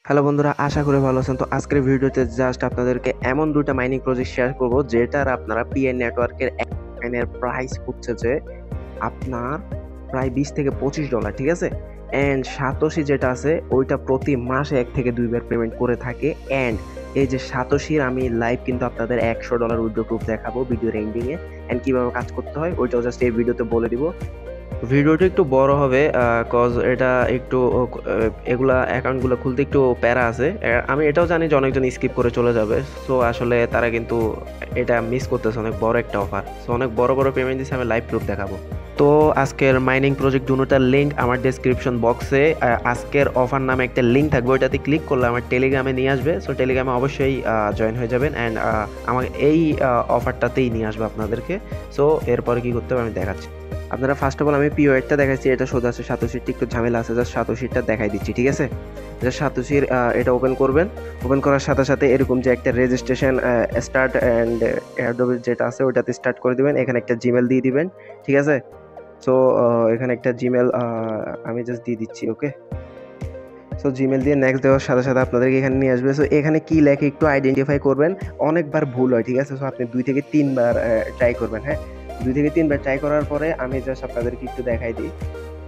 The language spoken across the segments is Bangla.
হ্যালো বন্ধুরা, আশা করি ভালো আছেন। তো আজকের ভিডিওতে জাস্ট আপনাদেরকে এমন দুইটা মাইনিং প্রজেক্ট শেয়ার করব যেটার আপনারা পিএন নেটওয়ার্কের এক কয়েনের প্রাইস হচ্ছে যে আপনার প্রায় $20 থেকে $25, ঠিক আছে। অ্যান্ড সাতোশি যেটা আছে ওইটা প্রতি মাসে 1 থেকে 2 বার পেমেন্ট করে থাকে। অ্যান্ড এই যে সাতোশির আমি লাইভ কিন্তু আপনাদের $100 উইথড্র প্রুফ দেখাবো ভিডিওর এন্ডিংয়ে। অ্যান্ড কিভাবে কাজ করতে হয় ওইটাও জাস্ট এই ভিডিওতে বলে দিব। ভিডিওটা একটু বড় হবে কজ এটা একটু এগুলা অ্যাকাউন্টগুলো খুলতে একটু প্যারা আছে। আমি এটাও জানি যে অনেকজন স্কিপ করে চলে যাবে। সো আসলে তারা কিন্তু এটা মিস করতেছে, অনেক বড় একটা অফার। সো অনেক বড় বড় পেমেন্ট দিচ্ছে, আমি লাইভ প্রুফ দেখাবো। তো আজকের মাইনিং প্রজেক্ট দুটোটার লিঙ্ক আমার ডেসক্রিপশন বক্সে আজকের অফার নামে একটা লিঙ্ক থাকবে, ওইটাতে ক্লিক করলে আমার টেলিগ্রামে নিয়ে আসবে। সো টেলিগ্রামে অবশ্যই জয়েন হয়ে যাবেন অ্যান্ড আমাকে এই অফারটাতেই নিয়ে আসবে আপনাদেরকে। সো এরপরে কী করতে হবে আমি দেখাচ্ছি। আপনারা ফার্স্ট অফ অল আমি পিওয়ারটা দেখাচ্ছি, এটা সোজা আছে। সাতোশিরটা একটু ঝামেলা আছে, জাস্ট সাতোশিরটা দেখাই দিচ্ছি, ঠিক আছে। জাস্ট সাতোশির এটা ওপেন করবেন। ওপেন করার সাথে সাথে এরকম যে একটা রেজিস্ট্রেশন স্টার্ট অ্যান্ড এয়ারড্রপ যেটা আছে ওইটাতে স্টার্ট করে দিবেন। এখানে একটা জিমেল দিয়ে দিবেন, ঠিক আছে। সো এখানে একটা জিমেল আমি জাস্ট দিয়ে দিচ্ছি, ওকে। সো জিমেল দিয়ে নেক্সট দেওয়ার সাথে সাথে আপনাদেরকে এখানে নিয়ে আসবে। সো এখানে কি লেখে একটু আইডেন্টিফাই করবেন। অনেকবার ভুল হয়, ঠিক আছে। সো আপনি 2 থেকে 3 বার ট্রাই করবেন, হ্যাঁ। 2 থেকে 3 বার ট্রাই করার পরে আমি জাস্ট আপনাদেরকে একটু দেখাই দিই।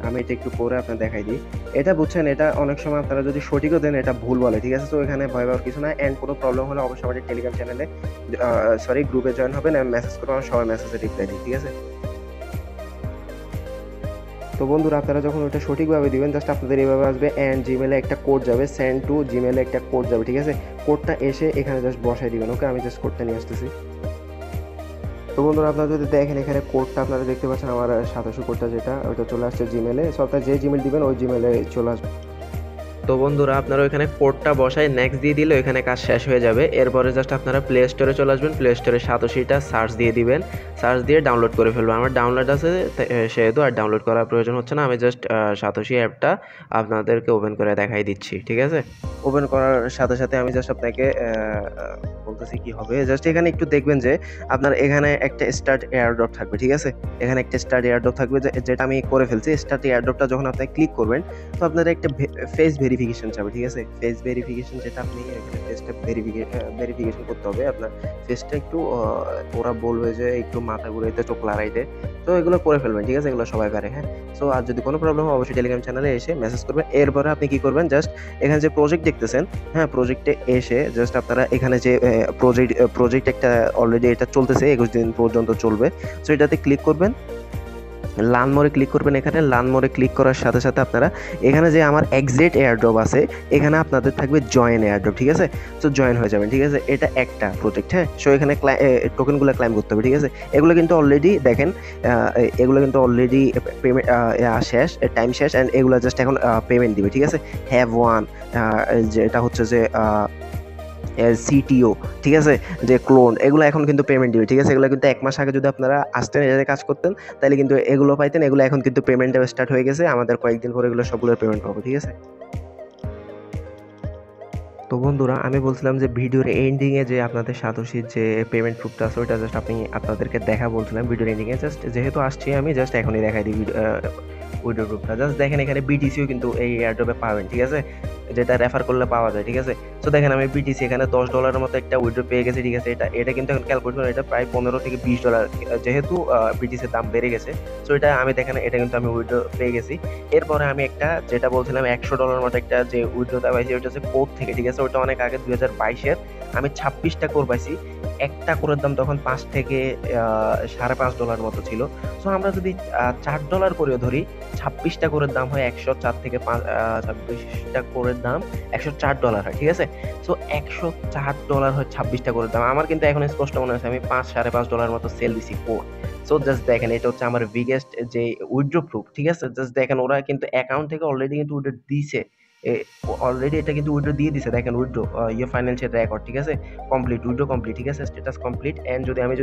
আমি এটা একটু পরে আপনার দেখাই দিই। এটা বুঝছেন, এটা অনেক সময় আপনারা যদি সঠিকও দেন এটা ভুল বলে, ঠিক আছে। তো এখানে ভয় পাওয়ার কিছু না। অ্যান্ড কোনো প্রবলেম হলে অবশ্যই আমাদের টেলিগ্রাম চ্যানেলে সরি গ্রুপে জয়েন হবেন, মেসেজ করবেন, আমরা সবাই মেসেজে রিপ্লাই দিই, ঠিক আছে। তো বন্ধুরা, আপনারা যখন ওটা সঠিকভাবে দিবেন জাস্ট আপনাদের এইভাবে আসবে অ্যান্ড জিমেলে একটা কোড যাবে, সেন্ড টু জিমেলে একটা কোড যাবে, ঠিক আছে। কোডটা এসে এখানে জাস্ট বসাই দিবেন, ওকে। আমি জাস্ট কোডটা নিয়ে আসতেছি। তো বন্ধুরা, আপনারা যদি দেখেন এখানে কোডটা আপনারা দেখতে পাচ্ছেন, আমার 2700 কোডটা যেটা ওটা চলে আসছে জিমেলে। সো আপনারা যে জিমেল দিবেন ওই জিমেলে চলে আসবে। তো বন্ধুরা, আপনারা ওইখানে কোডটা বসায় নেক্সট দিয়ে দিলে ওইখানে কাজ শেষ হয়ে যাবে। এরপরে জাস্ট আপনারা প্লে স্টোরে চলে আসবেন। প্লে স্টোরে সাতোশিটা সার্চ দিয়ে দিবেন, সার্চ দিয়ে ডাউনলোড করে ফেলবেন। আমার ডাউনলোড আছে সেহেতু আর ডাউনলোড করার প্রয়োজন হচ্ছে না। আমি জাস্ট সাতোশি অ্যাপটা আপনাদেরকে ওপেন করে দেখাই দিচ্ছি, ঠিক আছে। ওপেন করার সাথে সাথে আমি জাস্ট আপনাকে বলতেছি কি হবে। জাস্ট এখানে একটু দেখবেন যে আপনার এখানে একটা স্টার্ট এয়ারড্রপ থাকবে, ঠিক আছে। এখানে একটা স্টার্ট এয়ারড্রপ থাকবে, যেটা আমি করে ফেলছি। স্টার্ট এয়ারড্রপটা যখন আপনি ক্লিক করবেন তো আপনার একটা ফেস ভেরিফিকেশন চাবে, ঠিক আছে। ফেস ভেরিফিকেশন যেটা আপনি এখানে ফেসটা ভেরিফিকেশন করতে হবে। আপনার ফেসটা একটু ওরা বলবে যে একটু মাথা ঘুরাইতে, চোখ লড়াইতে। তো এগুলো করে ফেলবেন, ঠিক আছে। এগুলো সবাই পারে, হ্যাঁ। সো আর যদি কোনো প্রবলেম হয় অবশ্যই টেলিগ্রাম চ্যানেলে এসে মেসেজ করবেন। এরপরে আপনি কি করবেন, জাস্ট এখানে যে প্রজেক্ট দেখতেছেন, হ্যাঁ, প্রজেক্টে এসে জাস্ট আপনারা এখানে যে প্রজেক্ট একটা অলরেডি এটা চলতেছে, 21 দিন পর্যন্ত চলবে। সো এটাতে ক্লিক করবেন, লাল মোড়ে ক্লিক করবেন। এখানে লাল মোড়ে ক্লিক করার সাথে সাথে আপনারা এখানে যে আমার এক্সিট এয়ারড্রপ আছে এখানে আপনাদের থাকবে জয়েন এয়ারড্রপ, ঠিক আছে। তো জয়েন হয়ে যাবেন, ঠিক আছে। এটা একটা প্রজেক্ট, হ্যাঁ। সো এখানে টোকেনগুলো ক্লাইম করতে হবে, ঠিক আছে। এগুলো কিন্তু অলরেডি দেখেন, এগুলো কিন্তু অলরেডি পেমেন্ট শেষ, টাইম শেষ। অ্যান্ড এগুলো জাস্ট এখন পেমেন্ট দিবে, ঠিক আছে। হ্যাভ ওয়ান যেটা হচ্ছে যে সিটিও, ঠিক আছে, যে ক্লোন, এগুলো এখন কিন্তু পেমেন্ট দিবে, ঠিক আছে। এগুলো কিন্তু 1 মাস আগে যদি আপনারা আসতেন এটাতে কাজ করতেন তাহলে কিন্তু এগুলো পাইতেন। এগুলো এখন কিন্তু পেমেন্ট স্টার্ট হয়ে গেছে, আমাদের কয়েকদিন পরে এগুলো সবগুলোর পেমেন্ট পাবো, ঠিক আছে। তো বন্ধুরা, আমি বলছিলাম যে ভিডিওর এন্ডিংয়ে যে আপনাদের সাতোশির যে পেমেন্ট প্রুফটা আছে ওইটা জাস্ট আপনাদেরকে দেখা বলছিলাম ভিডিওর এন্ডিংয়ে। জাস্ট যেহেতু আসছি আমি জাস্ট এখনই দেখাই দিই উইড্রো প্রুফটা। জাস্ট দেখেন এখানে বিটিসিও কিন্তু এই এয়ারড্রপে পাবেন, ঠিক আছে, যেটা রেফার করলে পাওয়া যায়, ঠিক আছে। তো দেখেন আমি বিটিসি এখানে $10 মতো একটা উইড্রো পেয়ে গেছি, ঠিক আছে। এটা কিন্তু এখন ক্যালকুলেট করেন, এটা প্রায় $15 থেকে $20 যেহেতু বিটিসির দাম বেড়ে গেছে। সো এটা আমি দেখেন এটা কিন্তু আমি উইড্রো পেয়ে গেছি। এরপরে আমি একটা যেটা বলছিলাম $100 মতো একটা যে উইড্রোটা পাইছি ওইটা হচ্ছে কোড থেকে, ঠিক আছে। ওটা অনেক আগে 2022-এর আমি 26টা কোর পাইছি। একটা কোরের দাম তখন $5 থেকে $5.5 মতো ছিল। সো আমরা যদি $4 করে ধরি, 26টা কোরের দাম হয় 104 থেকে 26টা কোরের দাম $104 হয়, ঠিক আছে। সো $104 হয় 26টা কোরের দাম। আমার কিন্তু এখন স্পষ্ট মনে আছে আমি $5-5.5 মতো সেল দিছি কোর। সো জাস্ট দেখেন এটা হচ্ছে আমার বিগেস্ট যে উইথড্র প্রুফ, ঠিক আছে। জাস্ট দেখেন ওরা কিন্তু অ্যাকাউন্ট থেকে অলরেডি কিন্তু উইথড্র দিছে, অলরেডি এটা কিন্তু উইথড্র দিয়ে দিছে। দেখেন উইথড্র ইয়ে ফাইন্যান্সিয়াল রেকর্ড, ঠিক আছে, কমপ্লিট, উইথড্র কমপ্লিট, ঠিক আছে, স্ট্যাটাস কমপ্লিট। এন্ড যদি আমি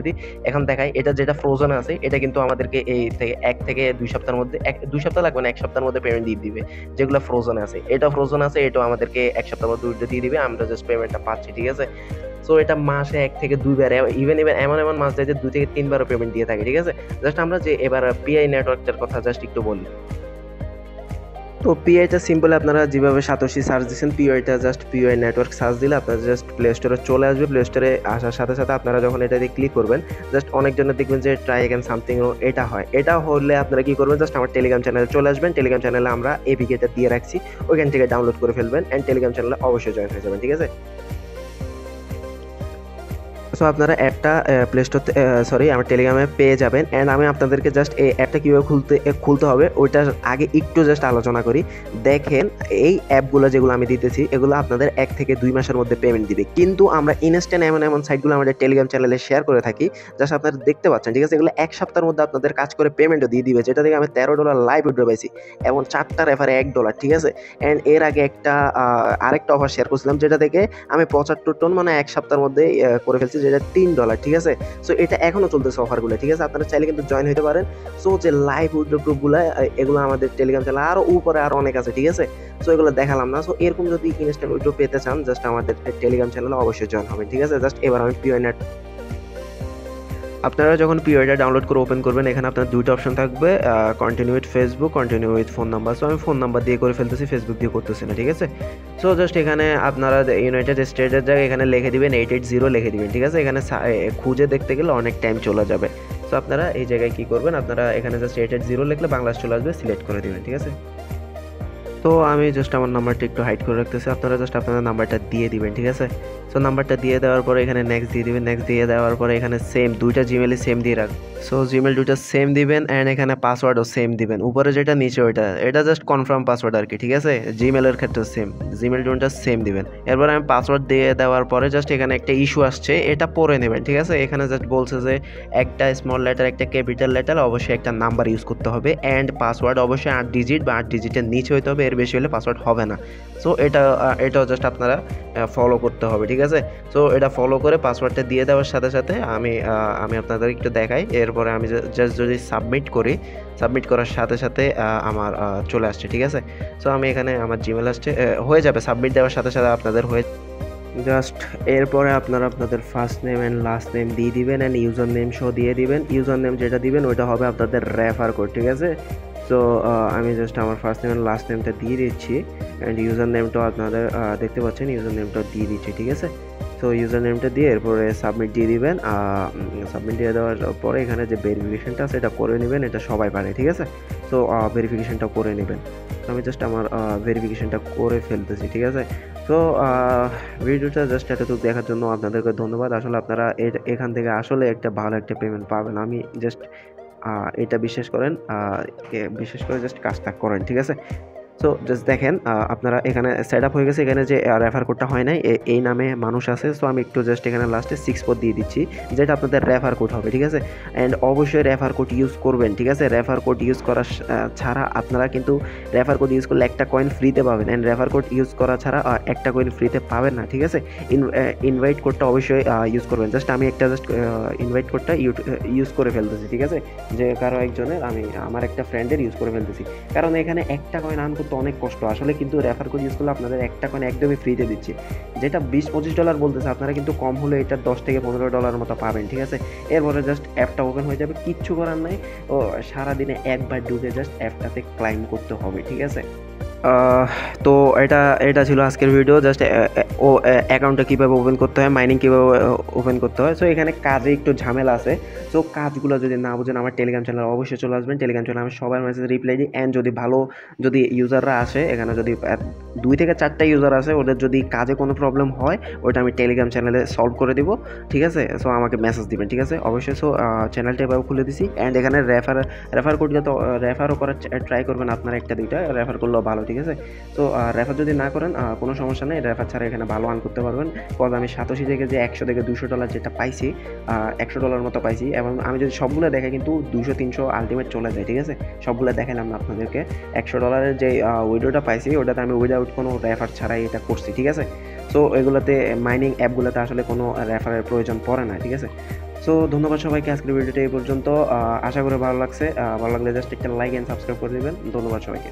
এখন দেখাই, এটা যেটা ফ্রোজেন আছে এটা কিন্তু আমাদেরকে এই থেকে 1 থেকে 2 সপ্তাহের মধ্যে, 2 সপ্তাহ লাগবে না, 1 সপ্তাহের মধ্যে পেমেন্ট দিয়ে দিবে। যেগুলো ফ্রোজেন আছে, এটা ফ্রোজেন আছে, এটা আমাদেরকে 1 সপ্তাহের মধ্যে উইথড্র দিয়ে দিবে, আমরা জাস্ট পেমেন্টটা পাচ্ছি, ঠিক আছে। সো এটা মাসে 1 থেকে 2 বার, ইভেন এমন মাস যায় যে 2 থেকে 3 বারও পেমেন্ট দিয়ে থাকে, ঠিক আছে। জাস্ট আমরা যে এবার পিআই নেটওয়ার্কটার কথা জাস্ট একটু বলি। তো তো পিআইটা সিম্পল, আপনারা যেভাবে সাতোশি সার্চ দিচ্ছেন পিআইটা জাস্ট পিআই নেটওয়ার্ক সার্চ দিলে আপনারা জাস্ট প্লে স্টোরে চলে আসবে। প্লে স্টোরে আসার সাথে সাথে আপনারা যখন এটা দিয়ে ক্লিক করবেন জাস্ট অনেকজনের দেখবেন যে ট্রাই অ্যাগেন সামথিং এটা হয়। এটা হলে আপনারা কি করবেন, জাস্ট আমার টেলিগ্রাম চ্যানেলে চলে আসবেন। টেলিগ্রাম চ্যানেলে আমরা এপিকেটা দিয়ে রাখছি, ওইখান থেকে ডাউনলোড করে ফেলবেন অ্যান্ড টেলিগ্রাম চ্যানেলে অবশ্যই জয়েন হয়ে যাবেন, ঠিক আছে। সো আপনারা অ্যাপটা প্লে স্টোর আমার টেলিগ্রামে পেয়ে যাবেন অ্যান্ড আমি আপনাদেরকে জাস্ট এই অ্যাপটা কীভাবে খুলতে হবে ওইটার আগে একটু জাস্ট আলোচনা করি। দেখেন এই অ্যাপগুলো যেগুলো আমি দিতেছি এগুলো আপনাদের 1 থেকে 2 মাসের মধ্যে পেমেন্ট দিবে, কিন্তু আমরা ইনস্ট্যান্ট এমন সাইটগুলো আমাদের টেলিগ্রাম চ্যানেলে শেয়ার করে থাকি, জাস্ট আপনারা দেখতে পাচ্ছেন, ঠিক আছে। এগুলো 1 সপ্তাহের মধ্যে আপনাদের কাজ করে পেমেন্টও দিয়ে দিবে, যেটা থেকে আমি $13 লাইভ উইথড্র পাইছি এবং 4টা রেফারে $1, ঠিক আছে। অ্যান্ড এর আগে আরেকটা অফার শেয়ার করছিলাম যেটা থেকে আমি 75 টন মানে 1 সপ্তাহের মধ্যে করে ফেলছি, যেটা $3, ঠিক আছে। সো এটা এখনো চলতেছে অফারগুলো, ঠিক আছে। আপনারা চাইলে কিন্তু জয়েন হতে পারেন। সো যে লাইভ উইথড্র গ্রুপগুলো এগুলো আমাদের টেলিগ্রাম চ্যানেল আরও উপরে আরও অনেক আছে, ঠিক আছে। সো এগুলো দেখালাম না। সো এরকম যদি ইনস্ট্যান্ট উইথড্র পেতে চান জাস্ট আমাদের টেলিগ্রাম চ্যানেলে অবশ্যই জয়েন হবেন, ঠিক আছে। জাস্ট এবার আমি পিওর নেট আপনারা যখন পিওটা ডাউনলোড করে ওপেন করবেন এখানে আপনার দুইটা অপশন থাকবে, continue with Facebook, continue with phone number. So আমি ফোন নাম্বার দিয়ে করে ফেলতেছি, ফেসবুক দিয়ে করতেছি না, ঠিক আছে। সো জাস্ট এখানে আপনারা ইউনাইটেড স্টেটের জায়গায় এখানে লিখে দিবেন 880 লিখে দিবেন, ঠিক আছে। এখানে খুঁজে দেখতে গেলে অনেক টাইম চলে যাবে। সো আপনারা এই জায়গায় কি করবেন, আপনারা এখানে জাস্ট 880 লিখলে বাংলাদেশ চলে আসবে, সিলেক্ট করে দিবেন, ঠিক আছে। তো আমি জাস্ট আমার নাম্বারটা একটু হাইড করে রাখতেছি, আপনারা জাস্ট আপনাদের নাম্বারটা দিয়ে দিবেন, ঠিক আছে। সো নাম্বারটা দিয়ে দেওয়ার পরে এখানে নেক্সট দিয়ে দিবেন, নেক্সট দিয়ে দেওয়ার পরে এখানে সেম দুইটা জিমেলই সেম দিয়ে রাখবেন। সো জিমেল দুইটা সেম দিবেন অ্যান্ড এখানে পাসওয়ার্ডও সেম দিবেন, উপরে যেটা নিচে ওইটা, এটা জাস্ট কনফার্ম পাসওয়ার্ড আর কি, ঠিক আছে। জিমেলের ক্ষেত্রে সেম, জিমেল দুইটা সেম দিবেন। এরপর আমি পাসওয়ার্ড দিয়ে দেওয়ার পরে জাস্ট এখানে একটা ইস্যু আসছে, এটা পড়ে নেবেন, ঠিক আছে। এখানে জাস্ট বলছে যে একটা স্মল লেটার একটা ক্যাপিটাল লেটার অবশ্যই একটা নাম্বার ইউজ করতে হবে অ্যান্ড পাসওয়ার্ড অবশ্যই 8 ডিজিট বা 8 ডিজিটের নিচে হইতে হবে, এর বেশি হলে পাসওয়ার্ড হবে না। সো এটাও জাস্ট আপনারা ফলো করতে হবে, ঠিক আছে। সো এটা ফলো করে পাসওয়ার্ডটা দিয়ে দেওয়ার সাথে সাথে আমি আপনাদের একটু দেখাই। এরপরে আমি জাস্ট যদি সাবমিট করি, সাবমিট করার সাথে সাথে আমার চলে আসছে, ঠিক আছে। সো আমি এখানে আমার জিমেল আসছে, হয়ে যাবে সাবমিট দেওয়ার সাথে সাথে আপনাদের হয়ে জাস্ট এরপরে আপনারা আপনাদের first name and last name দিয়ে দিবেন অ্যান্ড ইউজার নেম সহ দিয়ে দিবেন। ইউজার নেম যেটা দিবেন ওইটা হবে আপনাদের রেফার কোড, ঠিক আছে। সো আমি জাস্ট আমার ফার্স্ট নেম অ্যান্ড লাস্ট নেমটা দিয়ে দিচ্ছি অ্যান্ড ইউজার নেমটাও আপনাদের দেখতে পাচ্ছেন, ইউজার নেমটাও দিয়ে দিচ্ছি, ঠিক আছে। সো ইউজার নেমটা দিয়ে এরপরে সাবমিট দিয়ে দিবেন। সাবমিট দিয়ে দেওয়ার পরে এখানে যে ভেরিফিকেশনটা আছে এটা করে নেবেন, এটা সবাই পারে, ঠিক আছে। সো ভেরিফিকেশনটা করে নেবেন। আমি জাস্ট আমার ভেরিফিকেশনটা করে ফেলতেছি, ঠিক আছে। তো ভিডিওটা জাস্ট এতটুকু দেখার জন্য আপনাদেরকে ধন্যবাদ। আসলে আপনারা এখান থেকে আসলে একটা ভালো একটা পেমেন্ট পাবেন, আমি জাস্ট এটা বিশ্বাস করেন, বিশেষ করে জাস্ট কাজটা করেন, ঠিক আছে। সো জাস্ট দেখেন আপনারা এখানে সেট আপ হয়ে গেছে, এখানে যে রেফার কোডটা হয় নাই এই নামে মানুষ আছে। সো আমি একটু জাস্ট এখানে লাস্টে 64 দিয়ে দিচ্ছি, যেটা আপনাদের রেফার কোড হবে, ঠিক আছে। অ্যান্ড অবশ্যই রেফার কোড ইউজ করবেন, ঠিক আছে। রেফার কোড ইউজ করা ছাড়া আপনারা কিন্তু রেফার কোড ইউজ করলে একটা কয়েন ফ্রিতে পাবেন অ্যান্ড রেফার কোড ইউজ করা ছাড়া একটা কয়েন ফ্রিতে পাবেন না, ঠিক আছে। ইনভাইট কোডটা অবশ্যই ইউজ করবেন। জাস্ট আমি একটা জাস্ট ইনভাইট কোডটা ইউজ করে ফেলতেছি, ঠিক আছে। যে কারো একজনের আমি আমার একটা ফ্রেন্ডের ইউজ করে ফেলতেছি, কারণ এখানে একটা কয়েন আর্ন করতে অনেক কষ্ট আসলে, কিন্তু রেফার কোড ইউজ করলে আপনাদের একটা কয়েন একদমই ফ্রিতে দিচ্ছি, যেটা $20-25 বলতেছে, আপনারা কিন্তু কম হলে এটা $10 থেকে $15 মতো পাবেন, ঠিক আছে। এরপরে জাস্ট অ্যাপটা ওপেন হয়ে যাবে, কিচ্ছু করার নাই। ও সারাদিনে একবার ঢুকে জাস্ট অ্যাপটাতে ক্লাইম করতে হবে, ঠিক আছে। তো এটা ছিল আজকের ভিডিও। জাস্ট অ্যাকাউন্টটা কীভাবে ওপেন করতে হয়, মাইনিং কীভাবে ওপেন করতে হয়। সো এখানে কাজে একটু ঝামেলা আছে। সো কাজগুলো যদি না বুঝেন আমার টেলিগ্রাম চ্যানেল অবশ্যই চলে আসবেন। টেলিগ্রাম চ্যানেলে আমি সবার মেসেজ রিপ্লাই দিই অ্যান্ড যদি ইউজাররা আসে এখানে, যদি 2 থেকে 4টা ইউজার আছে, ওদের যদি কাজে কোনো প্রবলেম হয় ওটা আমি টেলিগ্রাম চ্যানেলে সলভ করে দিব, ঠিক আছে। সো আমাকে মেসেজ দিবেন, ঠিক আছে, অবশ্যই। সো চ্যানেলটা এভাবে খুলে দিছি অ্যান্ড এখানে রেফার কোড যত রেফারও করার ট্রাই করবেন, আপনারা 1-2টা রেফার করলেও ভালো, ঠিক আছে। তো রেফার যদি না করেন কোনো সমস্যা নেই, রেফার ছাড়া এখানে ভালো আর্ন করতে পারবেন। কজ আমি 87 থেকে যে $100 থেকে $200 যেটা পাইছি, $100 মতো পাইছি, এবং আমি যদি সবগুলো দেখে কিন্তু 200-300 আলটিমেট চলে যায়, ঠিক আছে। সবগুলো দেখালাম না আপনাদেরকে। $100 যে উইডোটা পাইছি ওটাতে আমি উইদাউট কোনো রেফার ছাড়াই এটা করছি, ঠিক আছে। সো এগুলোতে মাইনিং অ্যাপগুলোতে আসলে কোনো রেফারের প্রয়োজন পড়ে না, ঠিক আছে। সো ধন্যবাদ সবাইকে, আজকের ভিডিওটা এই পর্যন্ত। আশা করি ভালো লাগছে। ভালো লাগলে জাস্ট একটা লাইক অ্যান্ড সাবস্ক্রাইব করে দেবেন। ধন্যবাদ সবাইকে।